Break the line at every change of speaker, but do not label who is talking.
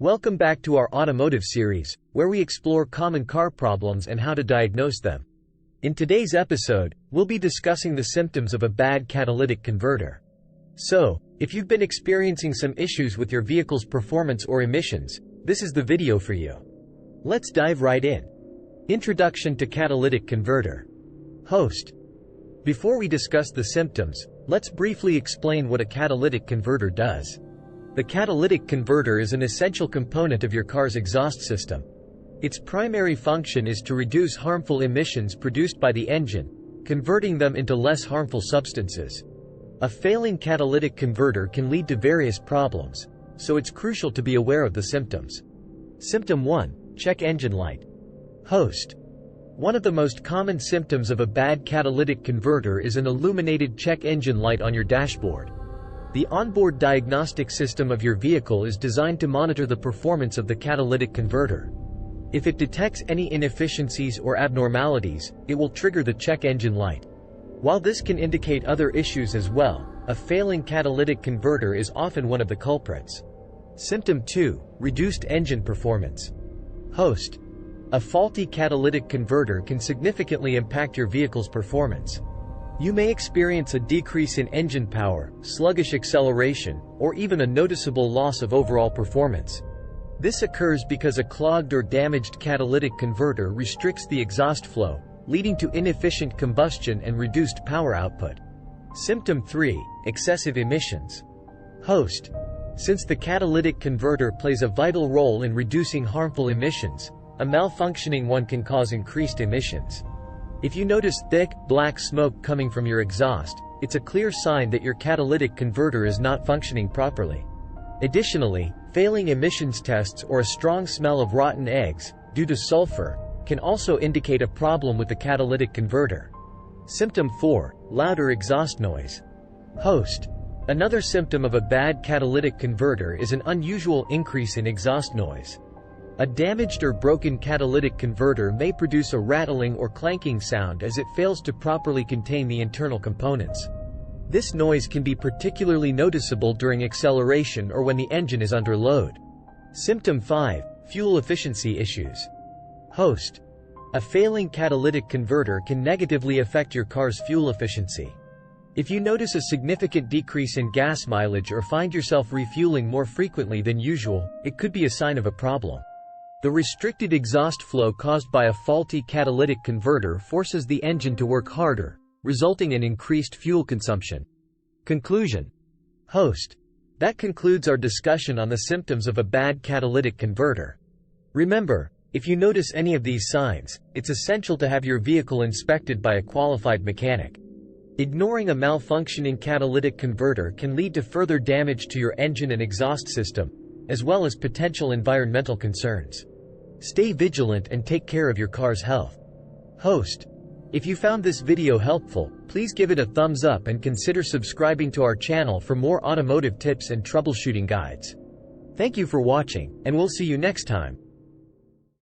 Welcome back to our Automotive series, where we explore common car problems and how to diagnose them. In today's episode, we'll be discussing the symptoms of a bad catalytic converter. So, if you've been experiencing some issues with your vehicle's performance or emissions, this is the video for you. Let's dive right in. Introduction to catalytic converter. Host. Before we discuss the symptoms, let's briefly explain what a catalytic converter does. The catalytic converter is an essential component of your car's exhaust system. Its primary function is to reduce harmful emissions produced by the engine, converting them into less harmful substances. A failing catalytic converter can lead to various problems, so it's crucial to be aware of the symptoms. Symptom 1. Check engine light. Host. One of the most common symptoms of a bad catalytic converter is an illuminated check engine light on your dashboard. The onboard diagnostic system of your vehicle is designed to monitor the performance of the catalytic converter. If it detects any inefficiencies or abnormalities, it will trigger the check engine light. While this can indicate other issues as well, a failing catalytic converter is often one of the culprits. Symptom 2. Reduced engine performance. Host. A faulty catalytic converter can significantly impact your vehicle's performance. You may experience a decrease in engine power, sluggish acceleration, or even a noticeable loss of overall performance. This occurs because a clogged or damaged catalytic converter restricts the exhaust flow, leading to inefficient combustion and reduced power output. Symptom 3. Excessive emissions. Host. Since the catalytic converter plays a vital role in reducing harmful emissions, a malfunctioning one can cause increased emissions. If you notice thick, black smoke coming from your exhaust, it's a clear sign that your catalytic converter is not functioning properly. Additionally, failing emissions tests or a strong smell of rotten eggs, due to sulfur, can also indicate a problem with the catalytic converter. Symptom 4. Louder exhaust noise. Host. Another symptom of a bad catalytic converter is an unusual increase in exhaust noise. A damaged or broken catalytic converter may produce a rattling or clanking sound as it fails to properly contain the internal components. This noise can be particularly noticeable during acceleration or when the engine is under load. Symptom 5. Fuel efficiency issues. Host. A failing catalytic converter can negatively affect your car's fuel efficiency. If you notice a significant decrease in gas mileage or find yourself refueling more frequently than usual, it could be a sign of a problem. The restricted exhaust flow caused by a faulty catalytic converter forces the engine to work harder, resulting in increased fuel consumption. Conclusion. Host. That concludes our discussion on the symptoms of a bad catalytic converter. Remember, if you notice any of these signs, it's essential to have your vehicle inspected by a qualified mechanic. Ignoring a malfunctioning catalytic converter can lead to further damage to your engine and exhaust system, as well as potential environmental concerns. Stay vigilant and take care of your car's health. Host. If you found this video helpful, please give it a thumbs up and consider subscribing to our channel for more automotive tips and troubleshooting guides. Thank you for watching, and we'll see you next time.